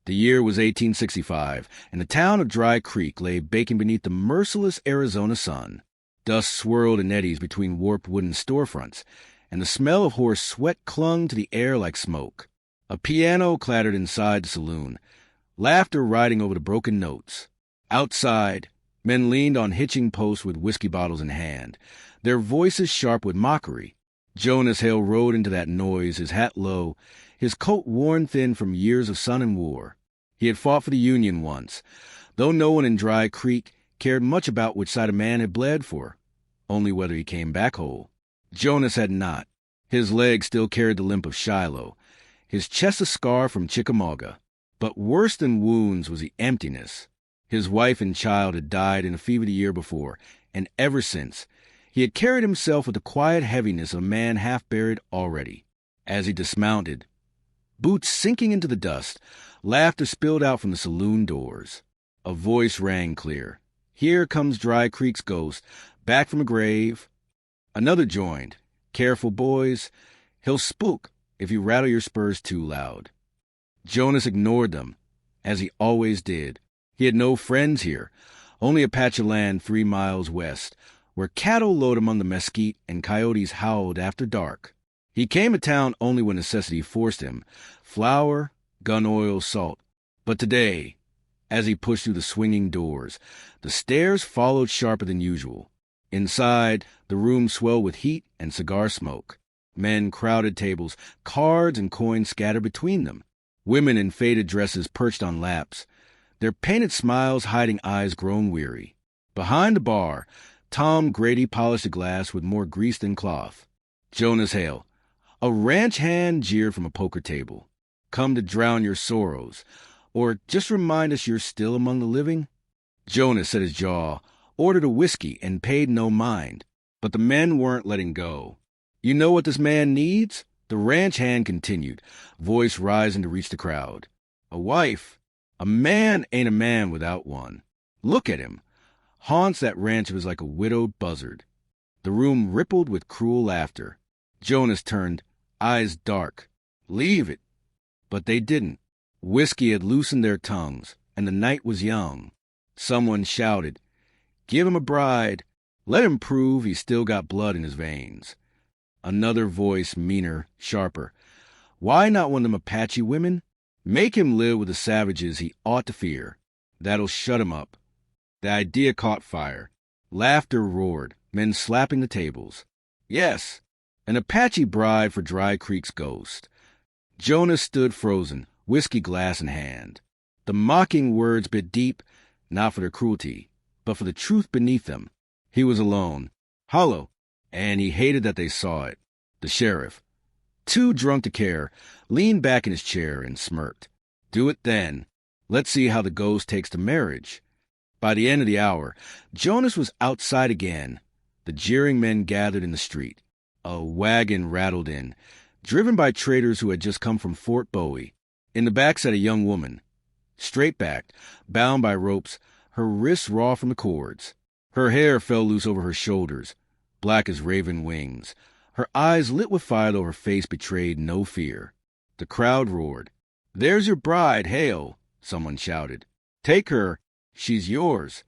The year was 1865, and the town of Dry Creek lay baking beneath the merciless Arizona sun. Dust swirled in eddies between warped wooden storefronts, and the smell of horse sweat clung to the air like smoke. A piano clattered inside the saloon, laughter riding over the broken notes. Outside, men leaned on hitching posts with whiskey bottles in hand, their voices sharp with mockery. Jonas Hale rode into that noise, his hat low, his coat worn thin from years of sun and war. He had fought for the Union once, though no one in Dry Creek cared much about which side a man had bled for, only whether he came back whole. Jonas had not. His legs still carried the limp of Shiloh, his chest a scar from Chickamauga. But worse than wounds was the emptiness. His wife and child had died in a fever the year before, and ever since, he had carried himself with the quiet heaviness of a man half-buried already. As he dismounted, boots sinking into the dust, laughter spilled out from the saloon doors. A voice rang clear. "Here comes Dry Creek's ghost, back from a grave." Another joined. "Careful, boys. He'll spook if you rattle your spurs too loud." Jonas ignored them, as he always did. He had no friends here, only Apache land 3 miles west, where cattle lowed among the mesquite and coyotes howled after dark. He came to town only when necessity forced him, flour, gun oil, salt. But today, as he pushed through the swinging doors, the stairs followed sharper than usual. Inside, the room swelled with heat and cigar smoke. Men crowded tables, cards and coins scattered between them. Women in faded dresses perched on laps, their painted smiles hiding eyes grown weary. Behind the bar, Tom Grady polished a glass with more grease than cloth. Jonas Hale, a ranch hand, jeered from a poker table. "Come to drown your sorrows, or just remind us you're still among the living?" Jonas set his jaw, ordered a whiskey, and paid no mind. But the men weren't letting go. "You know what this man needs?" The ranch hand continued, voice rising to reach the crowd. "A wife. A man ain't a man without one. Look at him. Haunts that ranch of his like a widowed buzzard." The room rippled with cruel laughter. Jonas turned, eyes dark. "Leave it." But they didn't. Whiskey had loosened their tongues, and the night was young. Someone shouted, "Give him a bride. Let him prove he's still got blood in his veins." Another voice, meaner, sharper. "Why not one of them Apache women? Make him live with the savages he ought to fear. That'll shut him up." The idea caught fire. Laughter roared, men slapping the tables. Yes, an Apache bride for Dry Creek's ghost. Jonas stood frozen, whiskey glass in hand. The mocking words bit deep, not for their cruelty, but for the truth beneath them. He was alone, hollow, and he hated that they saw it. The sheriff, too drunk to care, leaned back in his chair and smirked. "Do it then. Let's see how the ghost takes to marriage." By the end of the hour, Jonas was outside again. The jeering men gathered in the street. A wagon rattled in, driven by traders who had just come from Fort Bowie. In the back sat a young woman, straight-backed, bound by ropes, her wrists raw from the cords. Her hair fell loose over her shoulders, black as raven wings. Her eyes lit with fire, though her face betrayed no fear. The crowd roared. "There's your bride, Hale," someone shouted. "Take her. She's yours."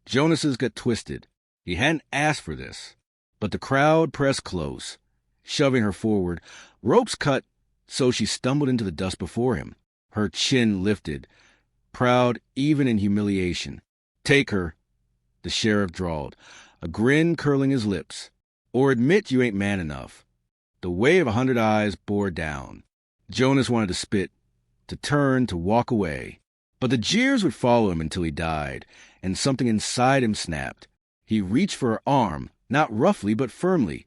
Jonas's got twisted. He hadn't asked for this. But the crowd pressed close, shoving her forward. Ropes cut, so she stumbled into the dust before him, her chin lifted, proud even in humiliation. "Take her," the sheriff drawled, a grin curling his lips. "Or admit you ain't man enough." The wave of 100 eyes bore down. Jonas wanted to spit, to turn, to walk away. But the jeers would follow him until he died, and something inside him snapped. He reached for her arm, not roughly but firmly,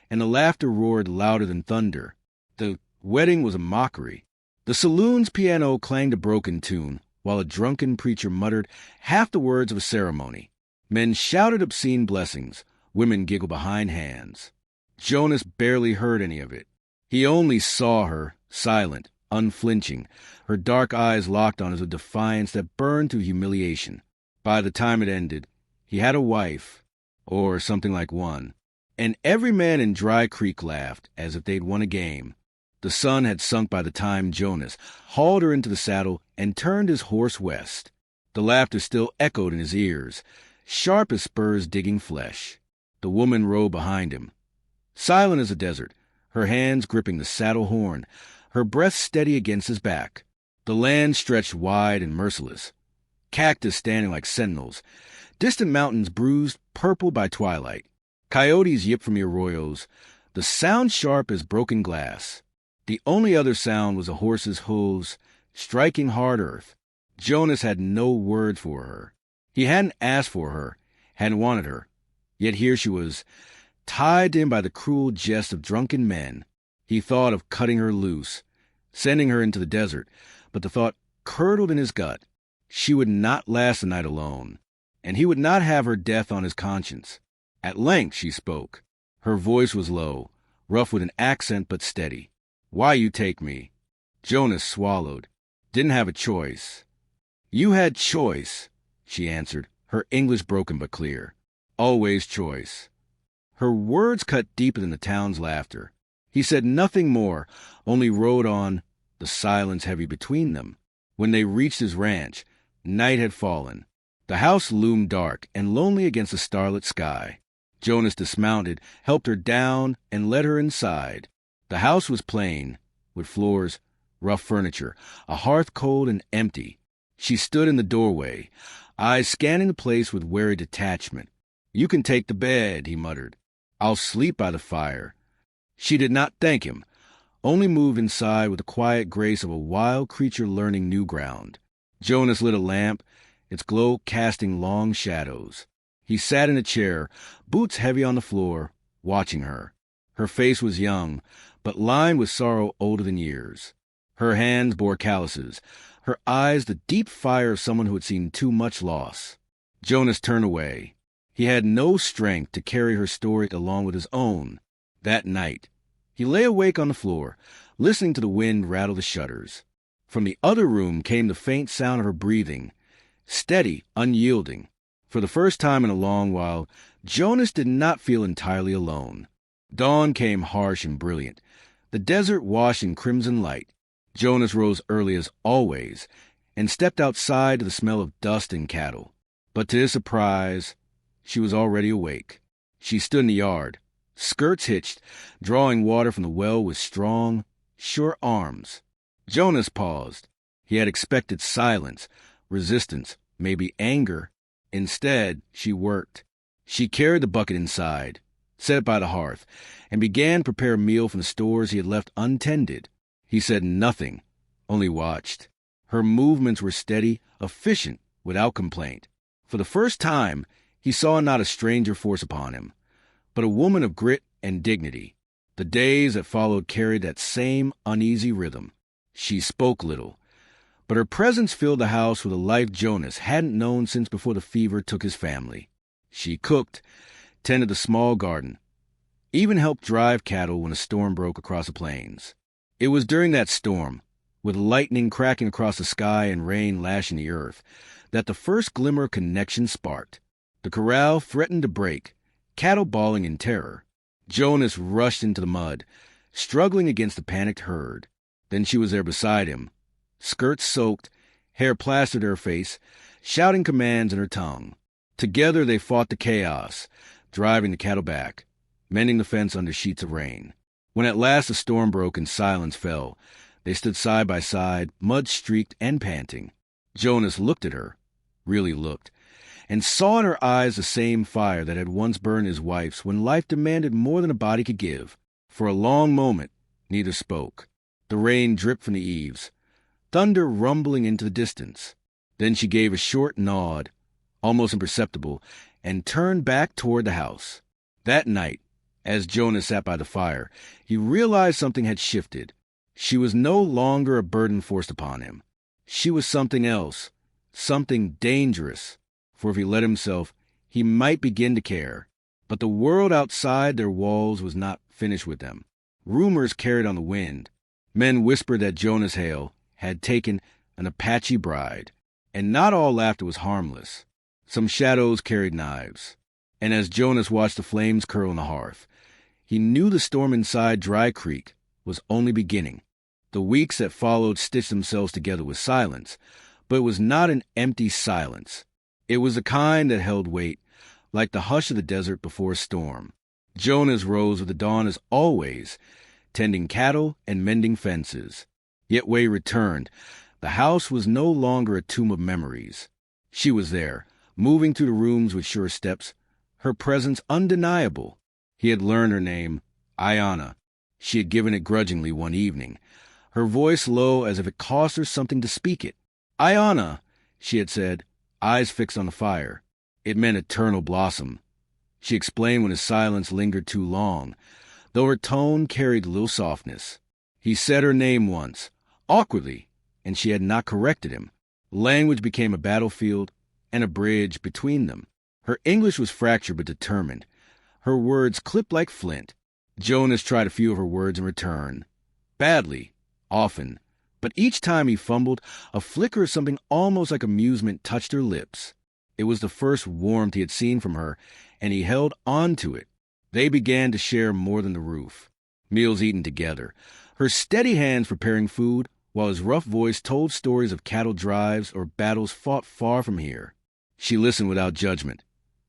and the laughter roared louder than thunder. The wedding was a mockery. The saloon's piano clanged a broken tune, while a drunken preacher muttered half the words of a ceremony. Men shouted obscene blessings. Women giggled behind hands. Jonas barely heard any of it. He only saw her, silent, unflinching, her dark eyes locked on his with defiance that burned to humiliation. By the time it ended, he had a wife, or something like one, and every man in Dry Creek laughed as if they'd won a game. The sun had sunk by the time Jonas hauled her into the saddle and turned his horse west. The laughter still echoed in his ears, sharp as spurs digging flesh. The woman rode behind him, silent as a desert, her hands gripping the saddle horn, her breath steady against his back. The land stretched wide and merciless, cactus standing like sentinels, distant mountains bruised purple by twilight, coyotes yipped from the arroyos, the sound sharp as broken glass. The only other sound was a horse's hooves striking hard earth. Jonas had no word for her. He hadn't asked for her, hadn't wanted her. Yet here she was, tied to him by the cruel jest of drunken men. He thought of cutting her loose, sending her into the desert, but the thought curdled in his gut. She would not last the night alone, and he would not have her death on his conscience. At length she spoke. Her voice was low, rough with an accent but steady. "Why you take me?" Jonas swallowed. "Didn't have a choice." "You had choice," she answered, her English broken but clear. "Always choice." Her words cut deeper than the town's laughter. He said nothing more, only rode on, the silence heavy between them. When they reached his ranch, night had fallen. The house loomed dark and lonely against the starlit sky. Jonas dismounted, helped her down, and led her inside. The house was plain, with floors, rough furniture, a hearth cold and empty. She stood in the doorway, eyes scanning the place with wary detachment. "You can take the bed," he muttered. "I'll sleep by the fire." She did not thank him, only moved inside with the quiet grace of a wild creature learning new ground. Jonas lit a lamp, its glow casting long shadows. He sat in a chair, boots heavy on the floor, watching her. Her face was young, but lined with sorrow older than years. Her hands bore calluses, her eyes the deep fire of someone who had seen too much loss. Jonas turned away. He had no strength to carry her story along with his own. That night, he lay awake on the floor, listening to the wind rattle the shutters. From the other room came the faint sound of her breathing, steady, unyielding. For the first time in a long while, Jonas did not feel entirely alone. Dawn came harsh and brilliant, the desert washed in crimson light. Jonas rose early as always and stepped outside to the smell of dust and cattle. But to his surprise, she was already awake. She stood in the yard, skirts hitched, drawing water from the well with strong, sure arms. Jonas paused. He had expected silence, resistance, maybe anger. Instead, she worked. She carried the bucket inside, set it by the hearth, and began to prepare a meal from the stores he had left untended. He said nothing, only watched. Her movements were steady, efficient, without complaint. For the first time, he saw not a stranger force upon him, but a woman of grit and dignity. The days that followed carried that same uneasy rhythm. She spoke little, but her presence filled the house with a life Jonas hadn't known since before the fever took his family. She cooked, tended the small garden, even helped drive cattle when a storm broke across the plains. It was during that storm, with lightning cracking across the sky and rain lashing the earth, that the first glimmer of connection sparked. The corral threatened to break, cattle bawling in terror. Jonas rushed into the mud, struggling against the panicked herd. Then she was there beside him, skirts soaked, hair plastered to her face, shouting commands in her tongue. Together they fought the chaos, driving the cattle back, mending the fence under sheets of rain. When at last the storm broke and silence fell, they stood side by side, mud-streaked and panting. Jonas looked at her, really looked, and saw in her eyes the same fire that had once burned his wife's when life demanded more than a body could give. For a long moment, neither spoke. The rain dripped from the eaves, thunder rumbling into the distance. Then she gave a short nod, almost imperceptible, and turned back toward the house. That night, as Jonas sat by the fire, he realized something had shifted. She was no longer a burden forced upon him. She was something else, something dangerous, for if he let himself, he might begin to care. But the world outside their walls was not finished with them. Rumors carried on the wind. Men whispered that Jonas Hale had taken an Apache bride, and not all laughter was harmless. Some shadows carried knives. And as Jonas watched the flames curl on the hearth, he knew the storm inside Dry Creek was only beginning. The weeks that followed stitched themselves together with silence, but it was not an empty silence. It was the kind that held weight, like the hush of the desert before a storm. Jonas rose with the dawn as always, tending cattle and mending fences. Yet Wei returned. The house was no longer a tomb of memories. She was there, moving through the rooms with sure steps, her presence undeniable. He had learned her name, Ayana. She had given it grudgingly one evening, her voice low as if it cost her something to speak it. Ayana, she had said, eyes fixed on the fire. It meant eternal blossom. She explained when his silence lingered too long, though her tone carried a little softness. He said her name once, awkwardly, and she had not corrected him. Language became a battlefield and a bridge between them. Her English was fractured but determined. Her words clipped like flint. Jonas tried a few of her words in return. Badly, often, but each time he fumbled, a flicker of something almost like amusement touched her lips. It was the first warmth he had seen from her, and he held on to it. They began to share more than the roof. Meals eaten together, her steady hands preparing food, while his rough voice told stories of cattle drives or battles fought far from here. She listened without judgment,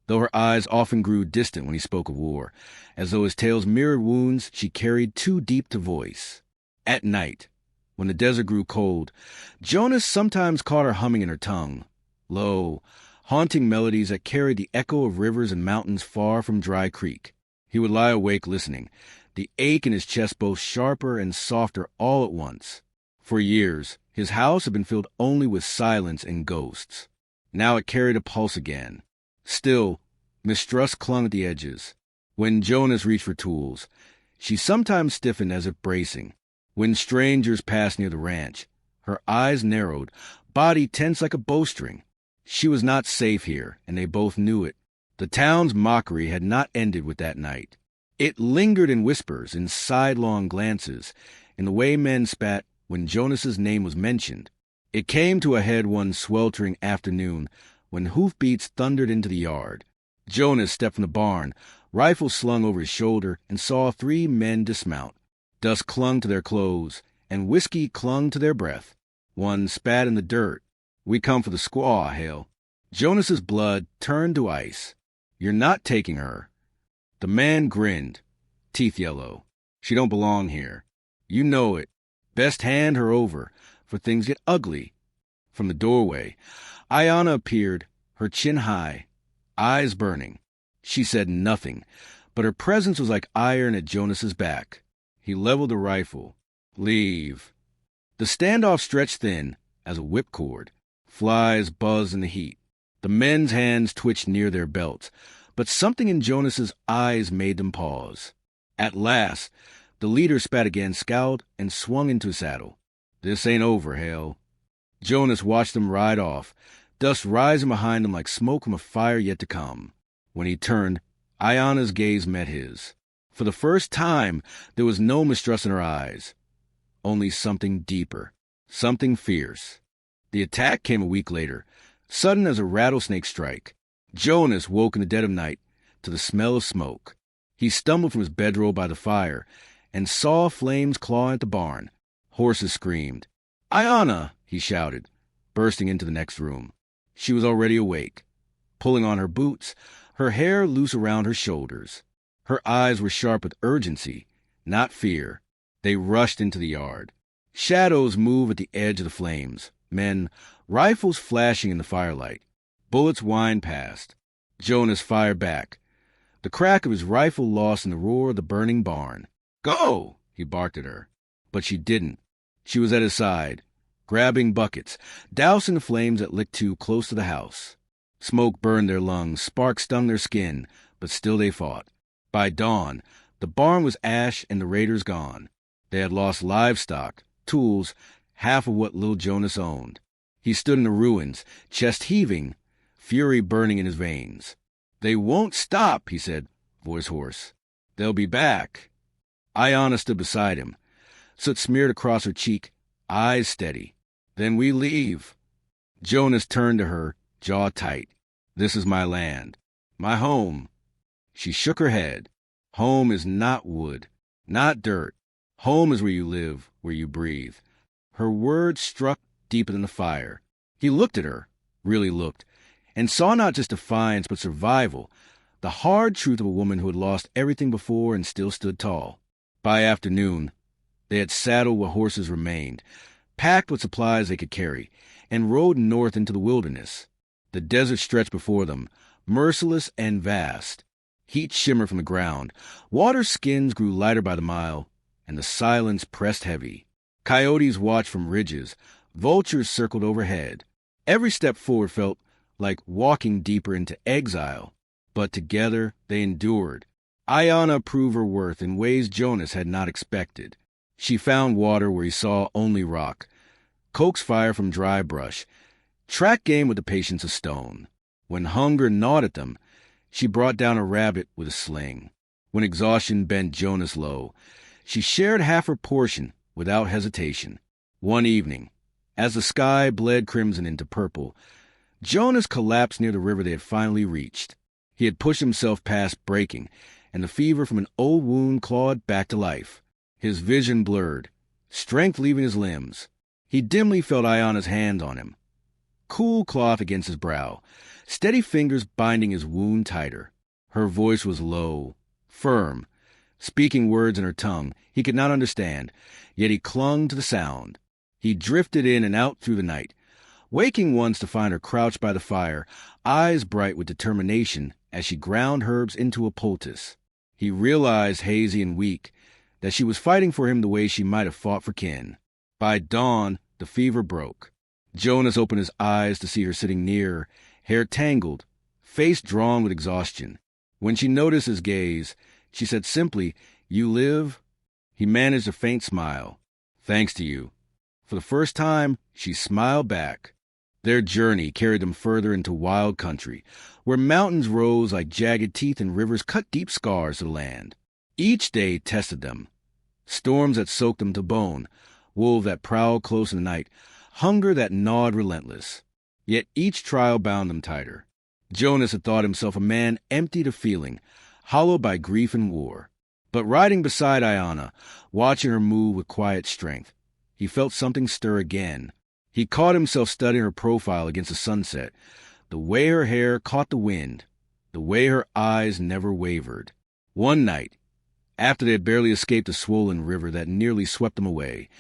though her eyes often grew distant when he spoke of war, as though his tales mirrored wounds she carried too deep to voice. At night, when the desert grew cold, Jonas sometimes caught her humming in her tongue, low, haunting melodies that carried the echo of rivers and mountains far from Dry Creek. He would lie awake listening, the ache in his chest both sharper and softer all at once. For years, his house had been filled only with silence and ghosts. Now it carried a pulse again. Still, mistrust clung at the edges. When Jonas reached for tools, she sometimes stiffened as if bracing. When strangers passed near the ranch, her eyes narrowed, body tense like a bowstring. She was not safe here, and they both knew it. The town's mockery had not ended with that night. It lingered in whispers, in sidelong glances, in the way men spat when Jonas's name was mentioned. It came to a head one sweltering afternoon when hoofbeats thundered into the yard. Jonas stepped from the barn, rifle slung over his shoulder, and saw 3 men dismount. Dust clung to their clothes, and whiskey clung to their breath. One spat in the dirt. "We come for the squaw, Hale." Jonas's blood turned to ice. "You're not taking her." The man grinned, teeth yellow. "She don't belong here. You know it. Best hand her over, for things get ugly." From the doorway, Ayana appeared, her chin high, eyes burning. She said nothing, but her presence was like iron at Jonas's back. He leveled the rifle. "Leave." The standoff stretched thin as a whipcord. Flies buzzed in the heat. The men's hands twitched near their belts, but something in Jonas's eyes made them pause. At last, the leader spat again, scowled, and swung into his saddle. "This ain't over, Hale." Jonas watched them ride off, dust rising behind them like smoke from a fire yet to come. When he turned, Ayana's gaze met his. For the first time, there was no mistrust in her eyes, only something deeper, something fierce. The attack came a week later, sudden as a rattlesnake strike. Jonas woke in the dead of night to the smell of smoke. He stumbled from his bedroll by the fire and saw flames clawing at the barn. Horses screamed. "Ayana!" he shouted, bursting into the next room. She was already awake, pulling on her boots, her hair loose around her shoulders. Her eyes were sharp with urgency, not fear. They rushed into the yard. Shadows moved at the edge of the flames. Men, rifles flashing in the firelight. Bullets whined past. Jonas fired back, the crack of his rifle lost in the roar of the burning barn. "Go!" he barked at her. But she didn't. She was at his side, grabbing buckets, dousing the flames that licked too close to the house. Smoke burned their lungs, sparks stung their skin, but still they fought. By dawn, the barn was ash and the raiders gone. They had lost livestock, tools, half of what little Jonas owned. He stood in the ruins, chest heaving, fury burning in his veins. "They won't stop," he said, voice hoarse. "They'll be back." Ayana stood beside him, soot smeared across her cheek, eyes steady. "Then we leave." Jonas turned to her, jaw tight. "This is my land, my home." She shook her head. "Home is not wood, not dirt. Home is where you live, where you breathe. Her words struck deeper than the fire. He looked at her, really looked, and saw not just defiance but survival, the hard truth of a woman who had lost everything before and still stood tall. By afternoon, they had saddled what horses remained, packed what supplies they could carry, and rode north into the wilderness. The desert stretched before them, merciless and vast. Heat shimmered from the ground, water skins grew lighter by the mile, and the silence pressed heavy. Coyotes watched from ridges, vultures circled overhead. Every step forward felt like walking deeper into exile, but together they endured. Ayanna proved her worth in ways Jonas had not expected. She found water where he saw only rock, coaxed fire from dry brush, tracked game with the patience of stone. When hunger gnawed at them, she brought down a rabbit with a sling. When exhaustion bent Jonas low, she shared half her portion without hesitation. One evening, as the sky bled crimson into purple, Jonas collapsed near the river they had finally reached. He had pushed himself past breaking, and the fever from an old wound clawed back to life. His vision blurred, strength leaving his limbs. He dimly felt Ayanna's hand on him, cool cloth against his brow, steady fingers binding his wound tighter. Her voice was low, firm, speaking words in her tongue he could not understand, yet he clung to the sound. He drifted in and out through the night, waking once to find her crouched by the fire, eyes bright with determination as she ground herbs into a poultice. He realized, hazy and weak, that she was fighting for him the way she might have fought for kin. By dawn, the fever broke. Jonas opened his eyes to see her sitting near, hair tangled, face drawn with exhaustion. When she noticed his gaze, she said simply, "You live?" He managed a faint smile. "Thanks to you." For the first time, she smiled back. Their journey carried them further into wild country, where mountains rose like jagged teeth and rivers cut deep scars to the land. Each day tested them. Storms that soaked them to bone, wolves that prowled close in the night, hunger that gnawed relentless. Yet each trial bound them tighter. Jonas had thought himself a man emptied of feeling, hollowed by grief and war. But riding beside Ayanna, watching her move with quiet strength, he felt something stir again. He caught himself studying her profile against the sunset, the way her hair caught the wind, the way her eyes never wavered. One night, after they had barely escaped a swollen river that nearly swept them away,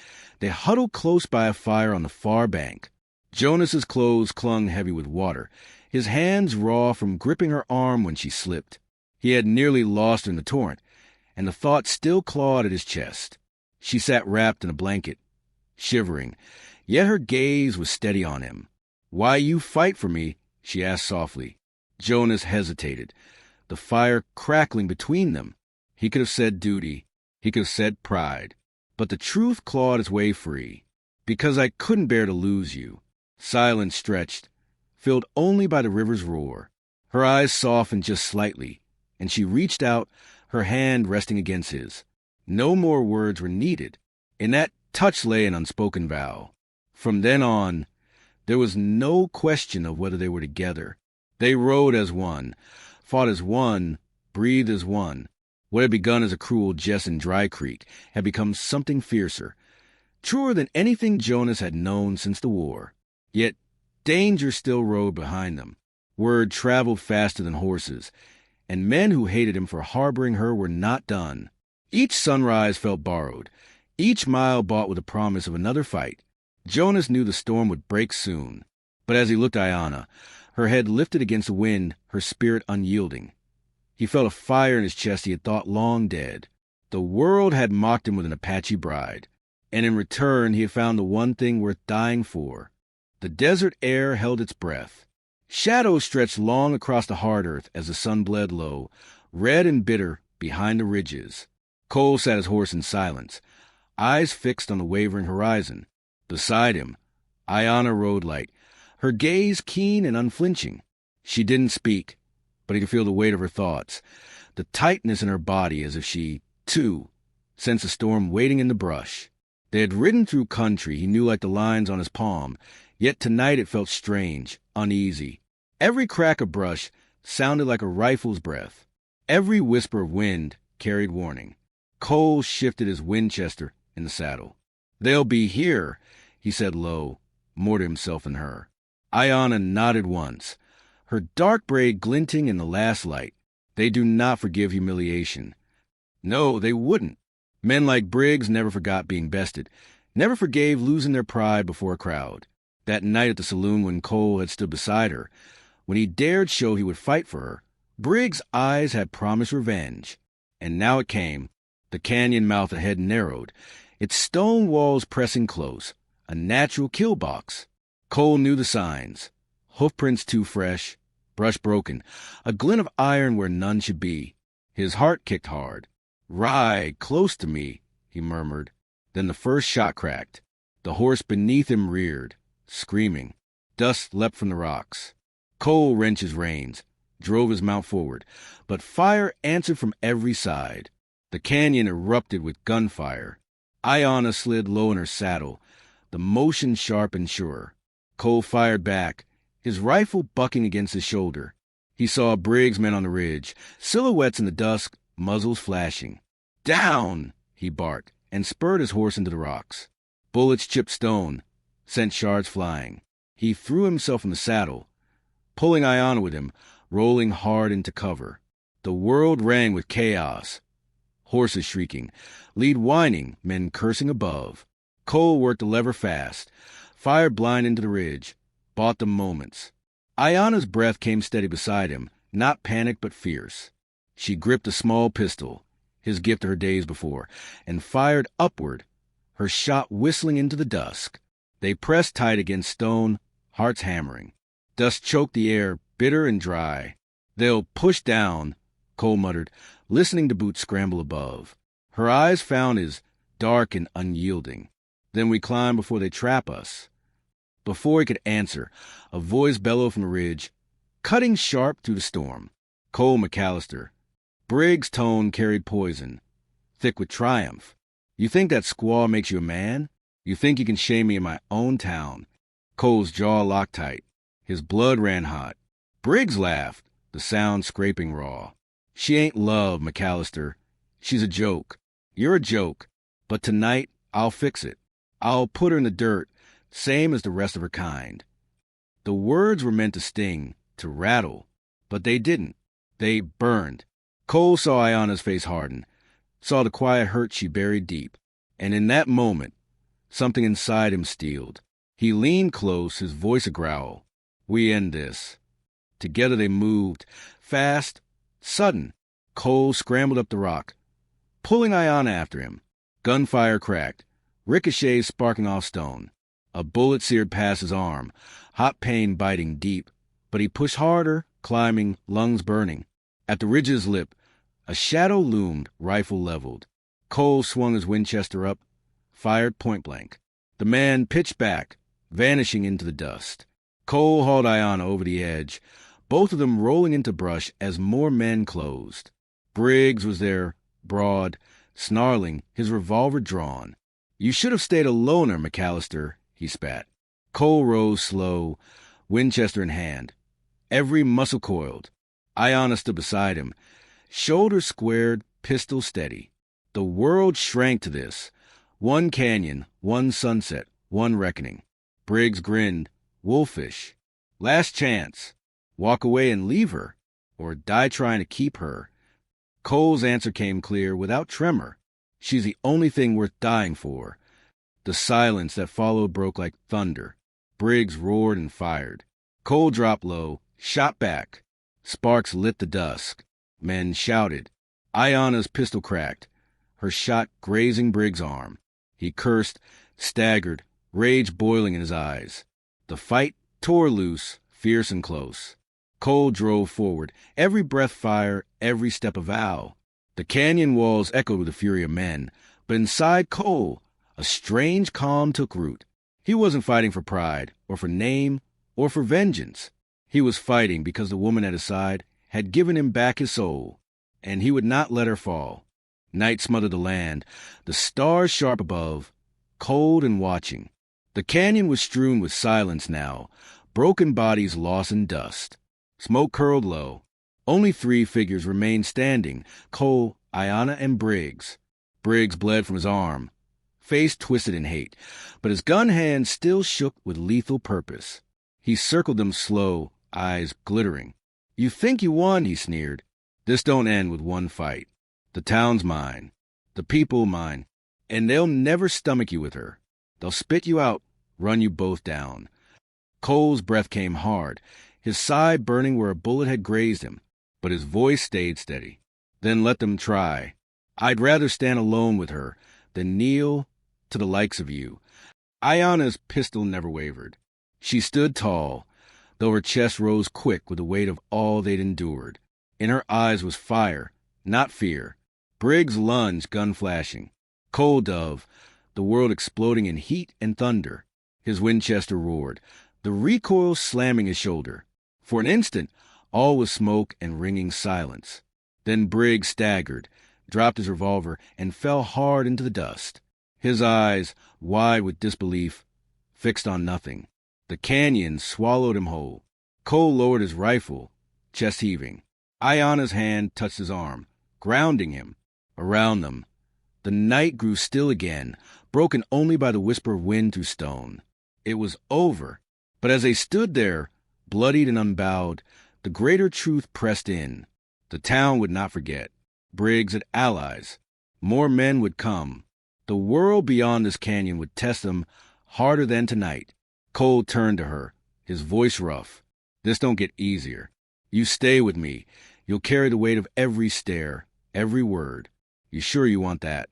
they huddled close by a fire on the far bank. Jonas's clothes clung heavy with water, his hands raw from gripping her arm when she slipped. He had nearly lost her in the torrent, and the thought still clawed at his chest. She sat wrapped in a blanket, shivering, yet her gaze was steady on him. "Why you fight for me?" she asked softly. Jonas hesitated, the fire crackling between them. He could have said duty, he could have said pride, but the truth clawed its way free. "Because I couldn't bear to lose you." Silence stretched, filled only by the river's roar. Her eyes softened just slightly, and she reached out, her hand resting against his. No more words were needed. In that touch lay an unspoken vow. From then on, there was no question of whether they were together. They rode as one, fought as one, breathed as one. What had begun as a cruel jest in Dry Creek had become something fiercer, truer than anything Jonas had known since the war. Yet danger still rode behind them. Word traveled faster than horses, and men who hated him for harboring her were not done. Each sunrise felt borrowed, each mile bought with the promise of another fight. Jonas knew the storm would break soon, but as he looked at Ayanna, her head lifted against the wind, her spirit unyielding. He felt a fire in his chest he had thought long dead. The world had mocked him with an Apache bride, and in return he had found the one thing worth dying for. The desert air held its breath. Shadows stretched long across the hard earth as the sun bled low, red and bitter behind the ridges. Cole sat his horse in silence, eyes fixed on the wavering horizon. Beside him, Ayanna rode light, her gaze keen and unflinching. She didn't speak, but he could feel the weight of her thoughts, the tightness in her body as if she, too, sensed a storm waiting in the brush. They had ridden through country he knew like the lines on his palm, yet tonight it felt strange, uneasy. Every crack of brush sounded like a rifle's breath. Every whisper of wind carried warning. Cole shifted his Winchester in the saddle. "They'll be here," he said low, more to himself than her. Ayanna nodded once, her dark braid glinting in the last light. They do not forgive humiliation. No, they wouldn't. Men like Briggs never forgot being bested, never forgave losing their pride before a crowd. That night at the saloon when Cole had stood beside her, when he dared show he would fight for her, Briggs' eyes had promised revenge. And now it came. The canyon mouth ahead narrowed, its stone walls pressing close, a natural kill box. Cole knew the signs. Hoofprints too fresh, brush broken, a glint of iron where none should be. His heart kicked hard. "Ride close to me," he murmured. Then the first shot cracked. The horse beneath him reared, screaming. Dust leapt from the rocks. Cole wrenched his reins, drove his mount forward, but fire answered from every side. The canyon erupted with gunfire. Ayanna slid low in her saddle, the motion sharp and sure. Cole fired back, his rifle bucking against his shoulder. He saw Briggs' men on the ridge, silhouettes in the dusk, muzzles flashing. "Down!" he barked, and spurred his horse into the rocks. Bullets chipped stone, sent shards flying. He threw himself in the saddle, pulling Ayanna with him, rolling hard into cover. The world rang with chaos. Horses shrieking, lead whining, men cursing above. Cole worked the lever fast, fired blind into the ridge, bought them moments. Ayanna's breath came steady beside him, not panicked but fierce. She gripped a small pistol, his gift of her days before, and fired upward, her shot whistling into the dusk. They pressed tight against stone, hearts hammering. Dust choked the air, bitter and dry. "They'll push down," Cole muttered, listening to boots scramble above. Her eyes found his, dark and unyielding. "Then we climb before they trap us." Before he could answer, a voice bellowed from the ridge, cutting sharp through the storm. "Cole McAllister." Briggs' tone carried poison, thick with triumph. "You think that squaw makes you a man? You think you can shame me in my own town?" Cole's jaw locked tight. His blood ran hot. Briggs laughed, the sound scraping raw. "She ain't love, McAllister. She's a joke. You're a joke. But tonight, I'll fix it. I'll put her in the dirt, same as the rest of her kind." The words were meant to sting, to rattle, but they didn't. They burned. Cole saw Ayanna's face harden, saw the quiet hurt she buried deep, and in that moment, something inside him steeled. He leaned close, his voice a growl. "We end this." Together they moved, fast, sudden. Cole scrambled up the rock, pulling Ayanna after him. Gunfire cracked, ricochets sparking off stone. A bullet seared past his arm, hot pain biting deep, but he pushed harder, climbing, lungs burning. At the ridge's lip, a shadow loomed, rifle leveled. Cole swung his Winchester up, fired point blank. The man pitched back, vanishing into the dust. Cole hauled Ayanna over the edge, both of them rolling into brush as more men closed. Briggs was there, broad, snarling, his revolver drawn. "You should have stayed a loner, McAllister," he spat. Cole rose slow, Winchester in hand, every muscle coiled. Ayanna stood beside him, shoulders squared, pistol steady. The world shrank to this. One canyon, one sunset, one reckoning. Briggs grinned, wolfish. "Last chance. Walk away and leave her, or die trying to keep her." Cole's answer came clear, without tremor. "She's the only thing worth dying for." The silence that followed broke like thunder. Briggs roared and fired. Cole dropped low, shot back. Sparks lit the dusk. Men shouted. Ayanna's pistol cracked, her shot grazing Briggs' arm. He cursed, staggered, rage boiling in his eyes. The fight tore loose, fierce and close. Cole drove forward, every breath fire, every step a vow. The canyon walls echoed with the fury of men, but inside Cole, a strange calm took root. He wasn't fighting for pride, or for name, or for vengeance. He was fighting because the woman at his side had given him back his soul, and he would not let her fall. Night smothered the land, the stars sharp above, cold and watching. The canyon was strewn with silence now, broken bodies lost in dust. Smoke curled low. Only 3 figures remained standing, Cole, Ayanna, and Briggs. Briggs bled from his arm, face twisted in hate, but his gun hand still shook with lethal purpose. He circled them slow, eyes glittering. "You think you won," he sneered. "This don't end with one fight. The town's mine, the people mine, and they'll never stomach you with her. They'll spit you out, run you both down." Cole's breath came hard, his side burning where a bullet had grazed him, but his voice stayed steady. "Then let them try. I'd rather stand alone with her than kneel to the likes of you." Ayana's pistol never wavered. She stood tall, though her chest rose quick with the weight of all they'd endured. In her eyes was fire, not fear. Briggs lunged, gun flashing. Cole dove, the world exploding in heat and thunder. His Winchester roared, the recoil slamming his shoulder. For an instant, all was smoke and ringing silence. Then Briggs staggered, dropped his revolver, and fell hard into the dust. His eyes, wide with disbelief, fixed on nothing. The canyon swallowed him whole. Cole lowered his rifle, chest heaving. Ayana's hand touched his arm, grounding him. Around them, the night grew still again, broken only by the whisper of wind through stone. It was over, but as they stood there, bloodied and unbowed, the greater truth pressed in. The town would not forget. Briggs had allies. More men would come. The world beyond this canyon would test them harder than tonight. Cole turned to her, his voice rough. "This don't get easier. You stay with me. You'll carry the weight of every stare, every word. You sure you want that?"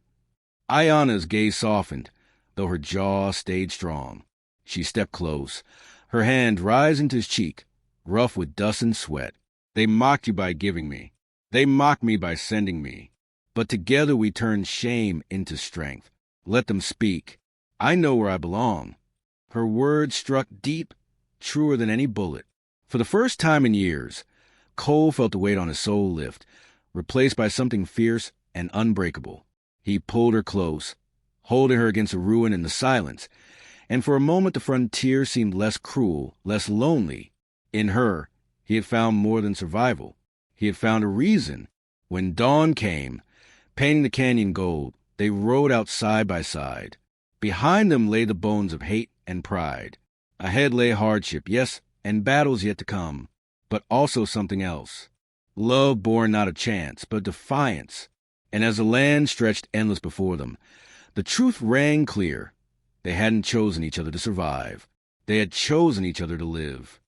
Ayana's gaze softened, though her jaw stayed strong. She stepped close, her hand rising to his cheek, rough with dust and sweat. "They mocked you by giving me. They mocked me by sending me. But together we turned shame into strength. Let them speak. I know where I belong." Her words struck deep, truer than any bullet. For the first time in years, Cole felt the weight on his soul lift, replaced by something fierce and unbreakable. He pulled her close, holding her against a ruin in the silence, and for a moment the frontier seemed less cruel, less lonely. In her, he had found more than survival. He had found a reason. When dawn came, painting the canyon gold, they rode out side by side. Behind them lay the bones of hate and pride. Ahead lay hardship, yes, and battles yet to come, but also something else. Love born not of chance, but defiance. And as the land stretched endless before them, the truth rang clear. They hadn't chosen each other to survive. They had chosen each other to live.